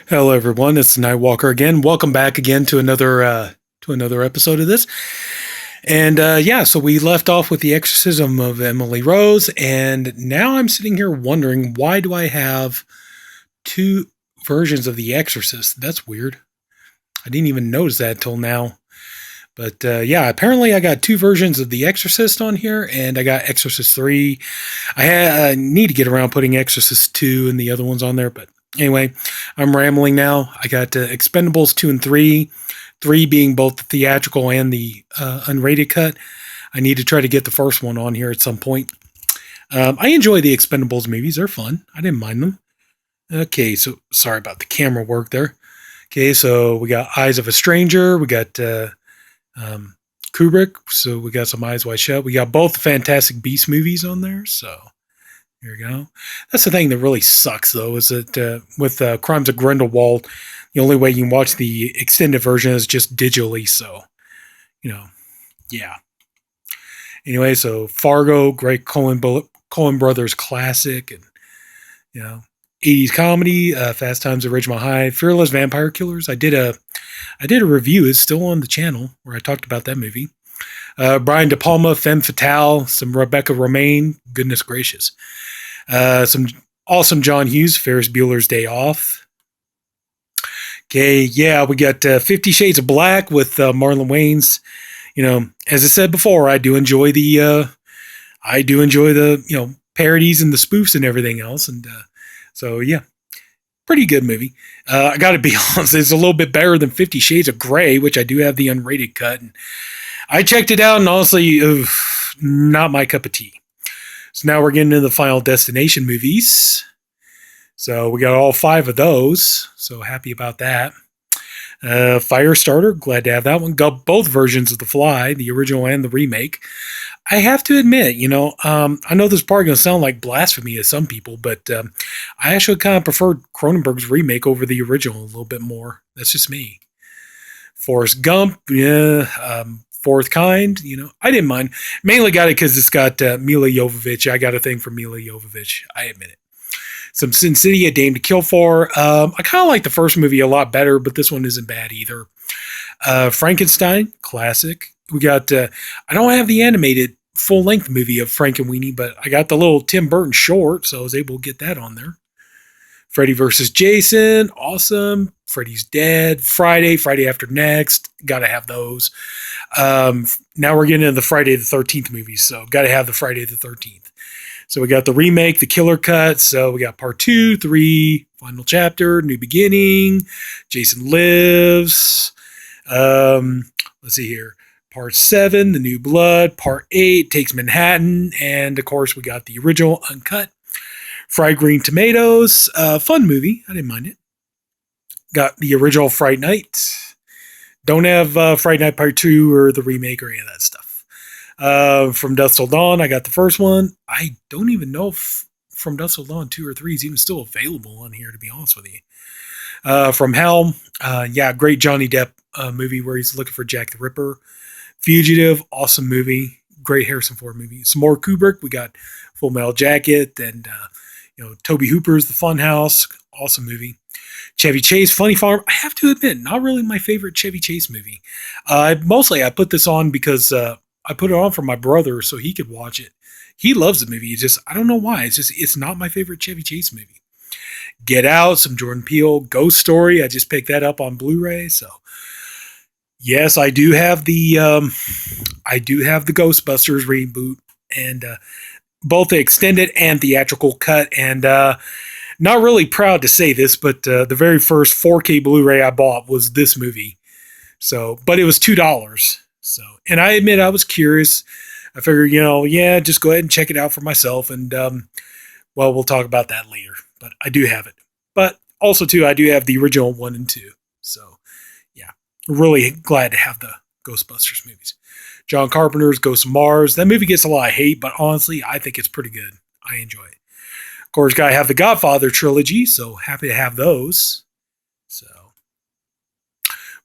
Hello, everyone. It's Nightwalker again. Welcome back again to another episode of this. And yeah, so we left off with the exorcism of Emily Rose, and now I'm sitting here wondering why do I have two versions of The Exorcist? That's weird. I didn't even notice that till now. But yeah, apparently I got two versions of The Exorcist on here, and I got Exorcist 3. I need to get around putting Exorcist 2 and the other ones on there, but anyway, I'm rambling now. I got Expendables 2 and 3, 3 being both the theatrical and the unrated cut. I need to try to get the first one on here at some point. I enjoy the Expendables movies, they're fun. I didn't mind them. Okay, so sorry about the camera work there. Okay, so we got Eyes of a Stranger, we got um, Kubrick, so we got some Eyes Wide Shut. We got both the Fantastic Beast movies on there, so there you go. That's the thing that really sucks, though, is that with Crimes of Grindelwald, the only way you can watch the extended version is just digitally. So, you know, yeah. Anyway, so Fargo, great Coen Brothers classic, and you know, 80s comedy, Fast Times at Ridgemont High, Fearless Vampire Killers. I did a review. It's still on the channel where I talked about that movie. Brian De Palma, Femme Fatale, some Rebecca Romaine. Goodness gracious. Some awesome John Hughes, Ferris Bueller's Day Off. Okay, yeah, we got 50 Shades of Black with Marlon Wayans. You know, as I said before, I do enjoy the parodies and the spoofs and everything else, and so yeah, pretty good movie. I got to be honest, it's a little bit better than 50 Shades of Grey, which I do have the unrated cut, and I checked it out, and honestly, not my cup of tea. So now we're getting into the Final Destination movies. So we got all 5 of those. So happy about that. Firestarter, glad to have that one. Got both versions of The Fly, the original and the remake. I have to admit, I know this is probably going to sound like blasphemy to some people, but I actually kind of preferred Cronenberg's remake over the original a little bit more. That's just me. Forrest Gump, yeah. Fourth Kind, I didn't mind. Mainly got it because it's got Mila Jovovich. I got a thing for Mila Jovovich. I admit it. Some Sin City, A Dame to Kill For. I kind of like the first movie a lot better, but this one isn't bad either. Frankenstein, classic. We got, I don't have the animated full-length movie of Frankenweenie, but I got the little Tim Burton short, so I was able to get that on there. Freddy vs. Jason, awesome. Freddy's Dead, Friday After Next, gotta have those. Now we're getting into the Friday the 13th movies, so gotta have the Friday the 13th. So we got the remake, the killer cut, so we got part 2, 3, final chapter, new beginning, Jason Lives. Let's see here. Part 7, The New Blood. Part 8, Takes Manhattan. And of course, we got the original uncut. Fried Green Tomatoes, fun movie. I didn't mind it. Got the original Fright Night. Don't have Fright Night Part 2 or the remake or any of that stuff. From Dusk Till Dawn, I got the first one. I don't even know if From Dusk Till Dawn 2 or 3 is even still available on here, to be honest with you. From Hell, yeah, great Johnny Depp movie where he's looking for Jack the Ripper. Fugitive, awesome movie. Great Harrison Ford movie. Some more Kubrick. We got Full Metal Jacket and Toby Hooper's The Funhouse, awesome movie. Chevy Chase, Funny Farm. I have to admit, not really my favorite Chevy Chase movie. Mostly, I put this on because I put it on for my brother so he could watch it. He loves the movie. I don't know why. It's not my favorite Chevy Chase movie. Get Out, some Jordan Peele. Ghost Story. I just picked that up on Blu-ray. So, yes, I do have the Ghostbusters reboot and both the extended and theatrical cut. And not really proud to say this, but the very first 4K Blu-ray I bought was this movie. So, but it was $2. So, and I admit I was curious. I figured, just go ahead and check it out for myself. And well, we'll talk about that later. But I do have it. But also too, I do have the original 1 and 2. So, yeah, really glad to have the Ghostbusters movies. John Carpenter's Ghost of Mars. That movie gets a lot of hate, but honestly, I think it's pretty good. I enjoy it. Of course, gotta have the Godfather trilogy, so happy to have those. So,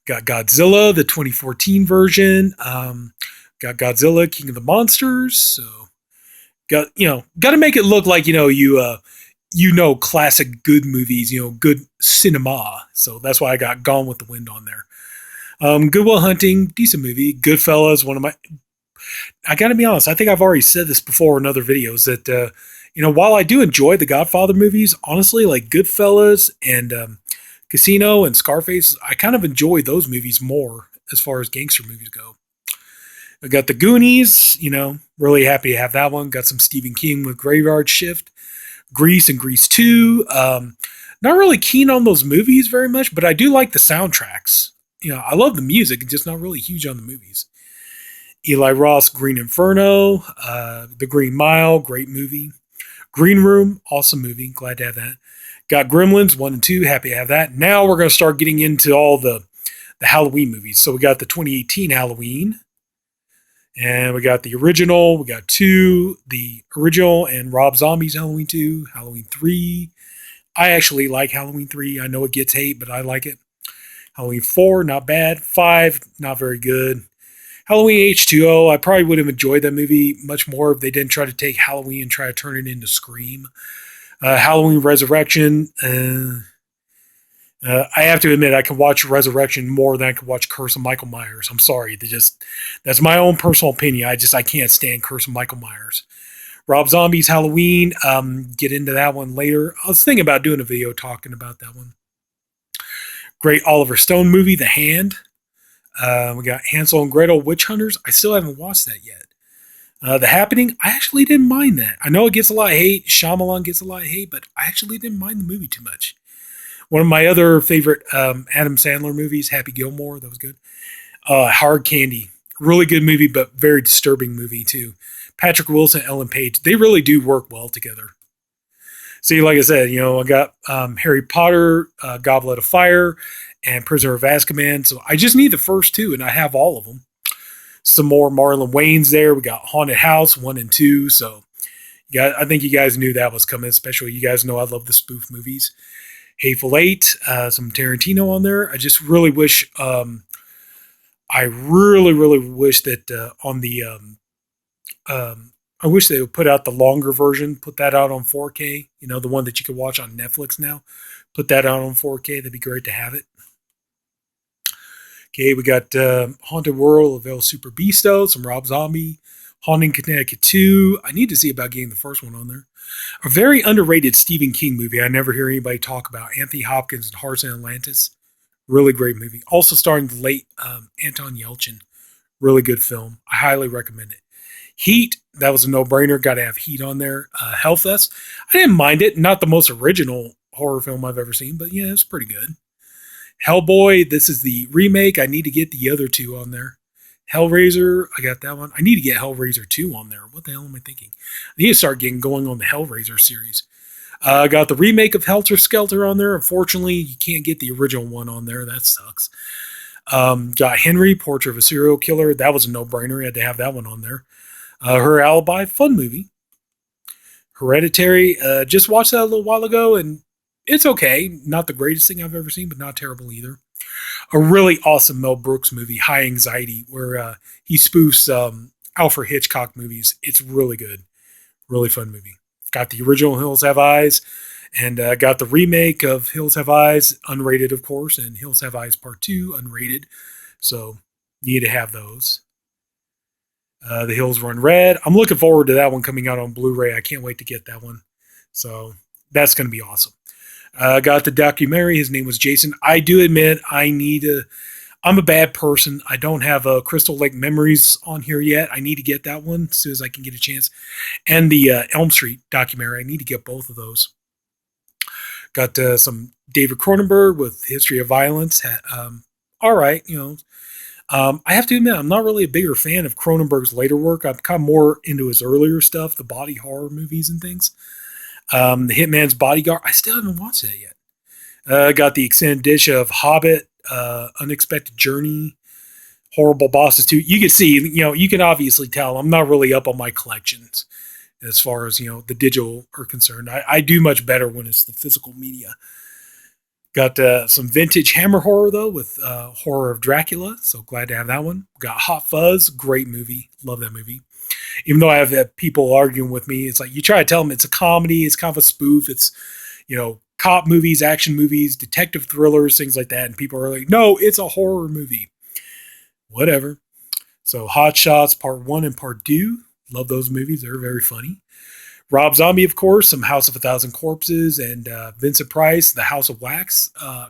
got Godzilla, the 2014 version. Got Godzilla, King of the Monsters. So, got to make it look like you classic good movies, good cinema. So that's why I got Gone with the Wind on there. Good Will Hunting, decent movie. Goodfellas, one of my. I got to be honest. I think I've already said this before in other videos that while I do enjoy the Godfather movies, honestly, like Goodfellas and Casino and Scarface, I kind of enjoy those movies more as far as gangster movies go. I got the Goonies, really happy to have that one. Got some Stephen King with Graveyard Shift, Grease and Grease 2. Not really keen on those movies very much, but I do like the soundtracks. I love the music, just not really huge on the movies. Eli Roth, Green Inferno, The Green Mile, great movie. Green Room, awesome movie, glad to have that. Got Gremlins 1 and 2, happy to have that. Now we're going to start getting into all the Halloween movies. So we got the 2018 Halloween, and we got the original, we got 2, the original and Rob Zombie's Halloween 2, Halloween 3. I actually like Halloween 3. I know it gets hate, but I like it. Halloween 4, not bad. 5, not very good. Halloween H2O, I probably would have enjoyed that movie much more if they didn't try to take Halloween and try to turn it into Scream. Halloween Resurrection, I have to admit I can watch Resurrection more than I can watch Curse of Michael Myers. I'm sorry, that's my own personal opinion. I can't stand Curse of Michael Myers. Rob Zombie's Halloween, get into that one later. I was thinking about doing a video talking about that one. Great Oliver Stone movie, The Hand. We got Hansel and Gretel Witch Hunters. I still haven't watched that yet. The Happening, I actually didn't mind that. I know it gets a lot of hate. Shyamalan gets a lot of hate, but I actually didn't mind the movie too much. One of my other favorite Adam Sandler movies, Happy Gilmore, that was good. Hard Candy, really good movie, but very disturbing movie too. Patrick Wilson, Ellen Page, they really do work well together. See, like I said, I got Harry Potter, Goblet of Fire, and Prisoner of Azkaban. So I just need the first 2, and I have all of them. Some more Marlon Wayans there. We got Haunted House 1 and 2. So I think you guys knew that was coming, especially you guys know I love the spoof movies. Hateful Eight, some Tarantino on there. I just really wish, I really, really wish that on the, I wish they would put out the longer version, put that out on 4K, the one that you can watch on Netflix now. Put that out on 4K. That'd be great to have it. Okay, we got Haunted World of El Super Beasto, some Rob Zombie, Haunting Connecticut 2. I need to see about getting the first one on there. A very underrated Stephen King movie I never hear anybody talk about. Anthony Hopkins and Hearts in Atlantis. Really great movie. Also starring the late Anton Yelchin. Really good film. I highly recommend it. Heat, that was a no-brainer. Got to have Heat on there. Hellfest, I didn't mind it. Not the most original horror film I've ever seen, but yeah, it's pretty good. Hellboy, this is the remake. I need to get the other 2 on there. Hellraiser, I got that one. I need to get Hellraiser 2 on there. What the hell am I thinking? I need to start going on the Hellraiser series. I got the remake of Helter Skelter on there. Unfortunately, you can't get the original one on there. That sucks. Got Henry, Portrait of a Serial Killer. That was a no-brainer. I had to have that one on there. Her Alibi, fun movie. Hereditary, just watched that a little while ago, and it's okay. Not the greatest thing I've ever seen, but not terrible either. A really awesome Mel Brooks movie, High Anxiety, where he spoofs Alfred Hitchcock movies. It's really good. Really fun movie. Got the original Hills Have Eyes, and got the remake of Hills Have Eyes, unrated, of course, and Hills Have Eyes Part 2, unrated. So, you need to have those. The Hills Run Red. I'm looking forward to that one coming out on Blu-ray. I can't wait to get that one. So, that's going to be awesome. Got the documentary. His name was Jason. I do admit I'm a bad person. I don't have Crystal Lake Memories on here yet. I need to get that one as soon as I can get a chance. And the Elm Street documentary. I need to get both of those. Got some David Cronenberg with History of Violence. All right, I have to admit, I'm not really a bigger fan of Cronenberg's later work. I'm kind of more into his earlier stuff, the body horror movies and things. The Hitman's Bodyguard. I still haven't watched that yet. Got the extended dish of Hobbit, Unexpected Journey, Horrible Bosses 2. You can see, you can obviously tell I'm not really up on my collections as far as, the digital are concerned. I do much better when it's the physical media. Got some vintage Hammer horror though with Horror of Dracula. So glad to have that one. Got Hot Fuzz, great movie. Love that movie. Even though I have people arguing with me, it's like you try to tell them it's a comedy, it's kind of a spoof, it's cop movies, action movies, detective thrillers, things like that, and people are like, no, it's a horror movie. Whatever. So Hot Shots Part One and Part Two. Love those movies. They're very funny. Rob Zombie, of course, some House of a Thousand Corpses, and Vincent Price, The House of Wax. I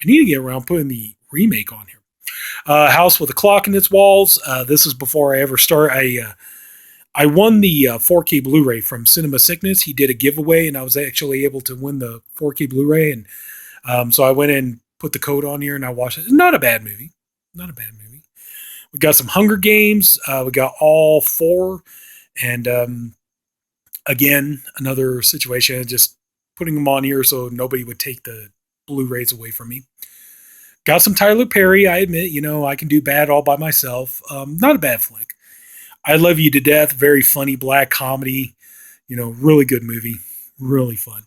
need to get around putting the remake on here. House with a Clock in its Walls. This was before I ever started. I won the 4K Blu-ray from Cinema Sickness. He did a giveaway, and I was actually able to win the 4K Blu-ray. And so I went in and put the code on here, and I watched it. Not a bad movie. Not a bad movie. We got some Hunger Games. We got all four. And again, another situation, just putting them on here so nobody would take the Blu-rays away from me. Got some Tyler Perry. I admit, I can do bad all by myself. Not a bad flick. I Love You to Death. Very funny black comedy. Really good movie. Really fun.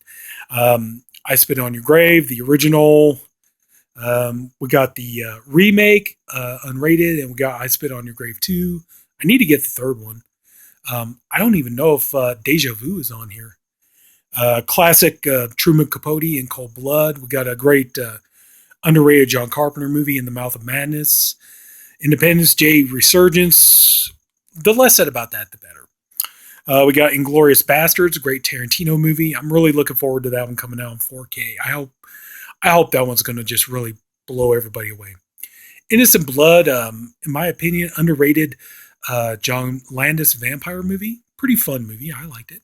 I Spit on Your Grave, the original. We got the remake, unrated, and we got I Spit on Your Grave 2. I need to get the third one. I don't even know if Deja Vu is on here. Classic Truman Capote in Cold Blood. We got a great underrated John Carpenter movie, In the Mouth of Madness. Independence Day Resurgence. The less said about that, the better. We got Inglourious Bastards, a great Tarantino movie. I'm really looking forward to that one coming out in 4K. I hope that one's going to just really blow everybody away. Innocent Blood, in my opinion, underrated John Landis vampire movie. Pretty fun movie. I liked it.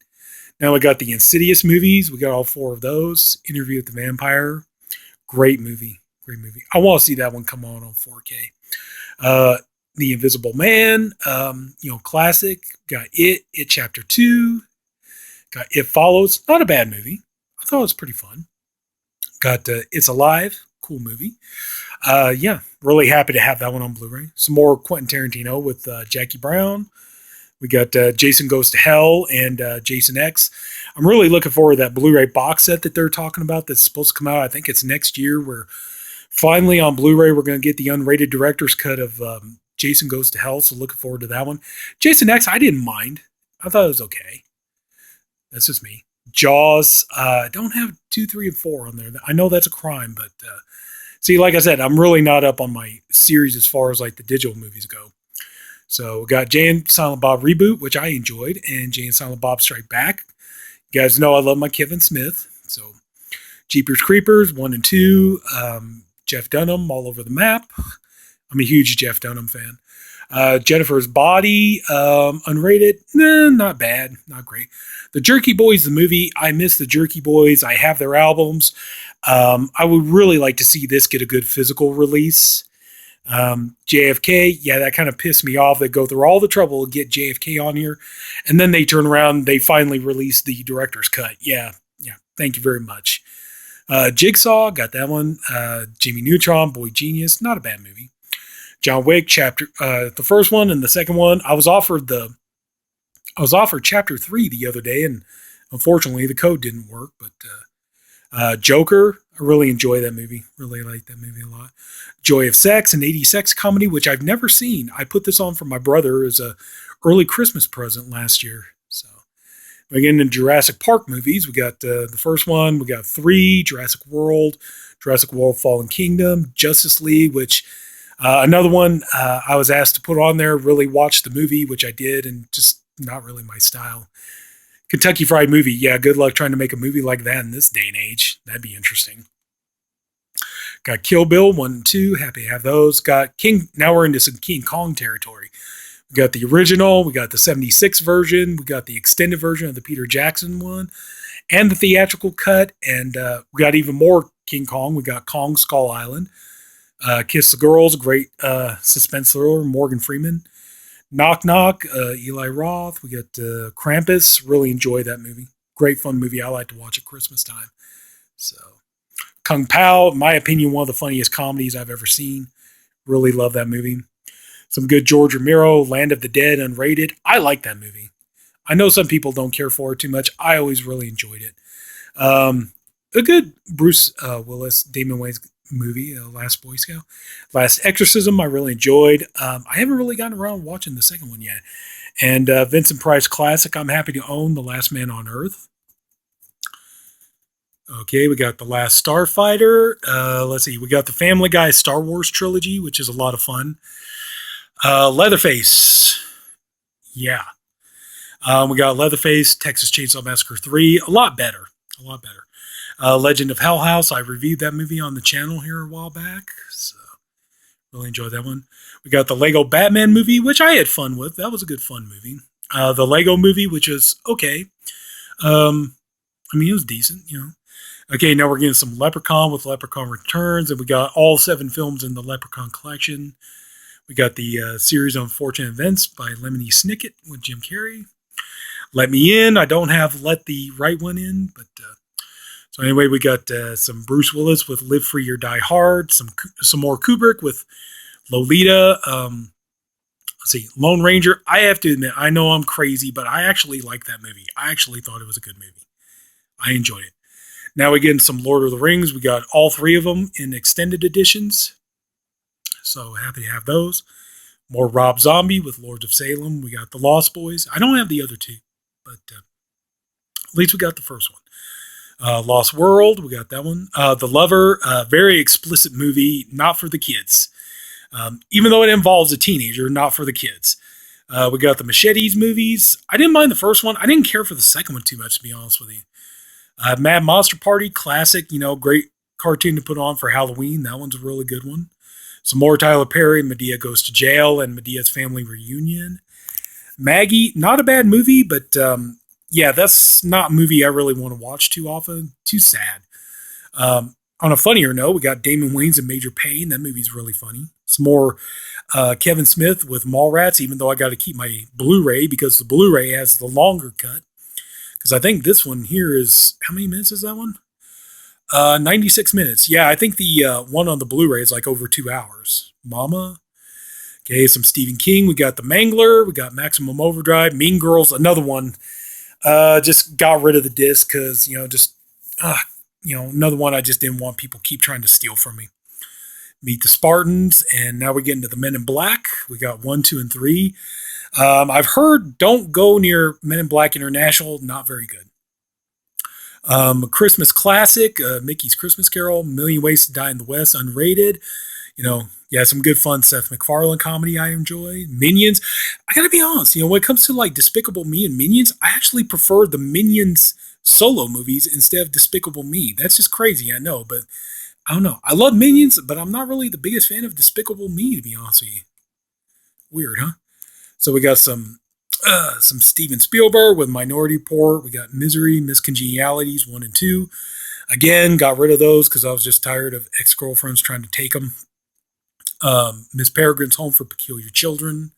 Now we got the Insidious movies. We got all four of those. Interview with the Vampire. Great movie. Great movie. I want to see that one come on 4K. The Invisible Man, classic. Got It Chapter 2. Got It Follows. Not a bad movie. I thought it was pretty fun. Got It's Alive. Cool movie. Really happy to have that one on Blu-ray. Some more Quentin Tarantino with Jackie Brown. We got Jason Goes to Hell and Jason X. I'm really looking forward to that Blu-ray box set that they're talking about that's supposed to come out. I think it's next year, where finally on Blu-ray we're going to get the unrated director's cut of Jason Goes to Hell, so looking forward to that one. Jason X, I didn't mind. I thought it was okay. That's just me. Jaws, don't have 2, 3, and 4 on there. I know that's a crime, but see, like I said, I'm really not up on my series as far as like the digital movies go. So we got Jay and Silent Bob Reboot, which I enjoyed, and Jay and Silent Bob Strike Back. You guys know I love my Kevin Smith. So Jeepers Creepers 1 and 2, Jeff Dunham all over the map. I'm a huge Jeff Dunham fan. Jennifer's Body, unrated, not bad, not great. The Jerky Boys, the movie, I miss the Jerky Boys. I have their albums. I would really like to see this get a good physical release. JFK, yeah, that kind of pissed me off. They go through all the trouble to get JFK on here, and then they turn around, they finally release the director's cut. Yeah, thank you very much. Jigsaw, got that one. Jimmy Neutron, Boy Genius, not a bad movie. John Wick, the first one and the second one. I was offered chapter 3 the other day, and unfortunately the code didn't work. But Joker, I really enjoy that movie. Really like that movie a lot. Joy of Sex, an 80s sex comedy, which I've never seen. I put this on for my brother as a early Christmas present last year. So we're getting into Jurassic Park movies. We got the first one. We got 3, Jurassic World Fallen Kingdom, Justice League, which another one I was asked to put on there, really watch the movie, which I did, and just not really my style. Kentucky Fried Movie. Yeah, good luck trying to make a movie like that in this day and age. That'd be interesting. Got Kill Bill 1 and 2. Happy to have those. Got King. Now we're into some King Kong territory. We got the original. We got the 76 version. We got the extended version of the Peter Jackson one. And the theatrical cut. And we got even more King Kong. We got Kong Skull Island. Kiss the Girls. Great suspense thriller. Morgan Freeman. Knock Knock, Eli Roth. We got Krampus. Really enjoy that movie. Great fun movie. I like to watch at Christmas time. So, Kung Pao, in my opinion, one of the funniest comedies I've ever seen. Really love that movie. Some good George Romero, Land of the Dead, unrated. I like that movie. I know some people don't care for it too much. I always really enjoyed it. a good Bruce Willis, Damon Wayans movie, Last Boy Scout. Last Exorcism, I really enjoyed. I haven't really gotten around watching the second one yet. And Vincent Price classic, I'm happy to own The Last Man on Earth. Okay, we got The Last Starfighter. Let's see, we got the Family Guy Star Wars trilogy, which is a lot of fun. Leatherface. Yeah. We got Leatherface, Texas Chainsaw Massacre 3. A lot better. A lot better. Legend of Hell House. I reviewed that movie on the channel here a while back. So really enjoyed that one. We got the Lego Batman movie, which I had fun with. That was a good fun movie. The Lego movie, which was okay. I mean, it was decent, you know. Okay, now we're getting some Leprechaun with Leprechaun Returns, and we got all 7 films in the Leprechaun collection. We got the series on Unfortunate Events by Lemony Snicket with Jim Carrey. Let Me In. I don't have Let the Right One In, but so anyway, we got some Bruce Willis with Live Free or Die Hard. Some more Kubrick with Lolita. Let's see, Lone Ranger. I have to admit, I know I'm crazy, but I actually like that movie. I actually thought it was a good movie. I enjoyed it. Now we get into some Lord of the Rings. We got all 3 of them in extended editions. So happy to have those. More Rob Zombie with Lords of Salem. We got The Lost Boys. I don't have the other 2, but at least we got the first one. Lost World. We got that one. The Lover. Very explicit movie. Not for the kids. Even though it involves a teenager, not for the kids. We got the Machetes movies. I didn't mind the first one. I didn't care for the second one too much, to be honest with you. Mad Monster Party, classic, you know, great cartoon to put on for Halloween. That one's a really good one. Some more Tyler Perry, Medea Goes to Jail, and Medea's Family Reunion. Maggie, not a bad movie, but yeah, that's not a movie I really want to watch too often. Too sad. On a funnier note, we got Damon Wayans and Major Payne. That movie's really funny. Some more Kevin Smith with Mallrats, even though I got to keep my Blu-ray because the Blu-ray has the longer cut. Because I think this one here is, how many minutes is that one? 96 minutes. Yeah, I think the one on the Blu-ray is like over 2 hours. Mama. Okay, some Stephen King. We got The Mangler. We got Maximum Overdrive. Mean Girls, another one. Just got rid of the disc because, another one I just didn't want people keep trying to steal from me. Meet the Spartans. And now we're getting to the Men in Black. We got 1, 2, and 3. I've heard don't go near Men in Black International. Not very good. A Christmas classic, Mickey's Christmas Carol, Million Ways to Die in the West, unrated. You know, yeah, some good fun Seth MacFarlane comedy I enjoy. Minions. I gotta be honest, you know, when it comes to like Despicable Me and Minions, I actually prefer the Minions solo movies instead of Despicable Me. That's just crazy, I know, but I don't know. I love Minions, but I'm not really the biggest fan of Despicable Me, to be honest with you. Weird, huh? So we got some Steven Spielberg with Minority Report. We got Misery, Miscongenialities 1 and 2. Again, got rid of those because I was just tired of ex-girlfriends trying to take them. Miss Peregrine's Home for Peculiar Children.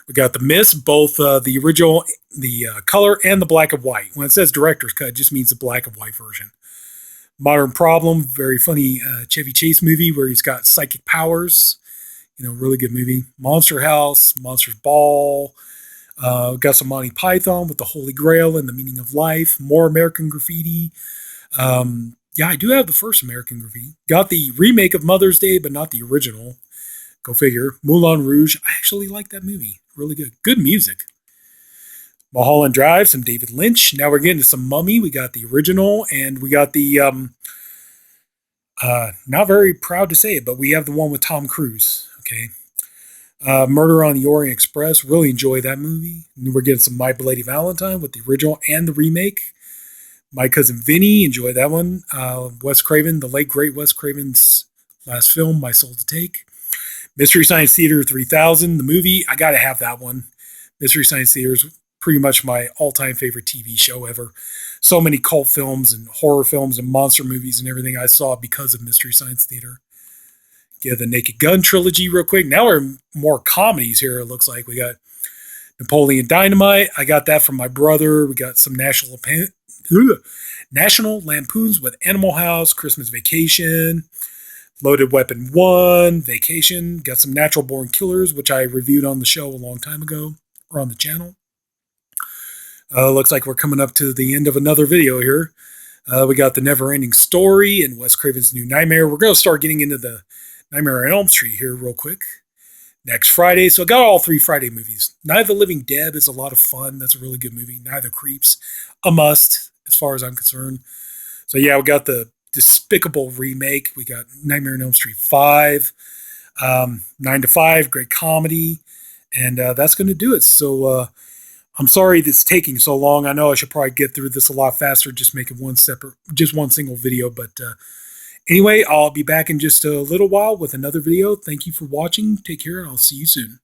We got The Mist, both the original, the color, and the black and white. When it says director's cut, it just means the black and white version. Modern Problem, very funny Chevy Chase movie where he's got psychic powers. You know, really good movie. Monster House, Monsters Ball. Got some Monty Python with the Holy Grail and the Meaning of Life. More American Graffiti. Yeah, I do have the first American Graffiti. Got the remake of Mother's Day, but not the original. Go figure. Moulin Rouge. I actually like that movie. Really good. Good music. Mulholland Drive, some David Lynch. Now we're getting to some Mummy. We got the original, and we got the, not very proud to say it, but we have the one with Tom Cruise. Okay. Murder on the Orient Express. Really enjoy that movie. We're getting some My Bloody Valentine with the original and the remake. My Cousin Vinny. Enjoy that one. Wes Craven, the late great Wes Craven's last film, My Soul to Take. Mystery Science Theater 3000, the movie. I got to have that one. Mystery Science Theater is pretty much my all-time favorite TV show ever. So many cult films and horror films and monster movies and everything I saw because of Mystery Science Theater. Yeah, the Naked Gun trilogy real quick. Now we're more comedies here, it looks like. We got Napoleon Dynamite. I got that from my brother. We got some National Lampoons with Animal House, Christmas Vacation, Loaded Weapon 1, Vacation. Got some Natural Born Killers, which I reviewed on the show a long time ago, or on the channel. Looks like we're coming up to the end of another video here. We got the Never-Ending Story and Wes Craven's New Nightmare. We're going to start getting into the Nightmare on Elm Street here real quick next Friday. So I got all 3 Friday movies. Night of the Living Dead is a lot of fun. That's a really good movie. Night of the Creeps, a must as far as I'm concerned. So yeah, we got the Despicable remake. We got Nightmare on Elm Street 5, 9 to 5, great comedy. And that's going to do it. So I'm sorry it's taking so long. I know I should probably get through this a lot faster, just making just one single video. But anyway, I'll be back in just a little while with another video. Thank you for watching. Take care, and I'll see you soon.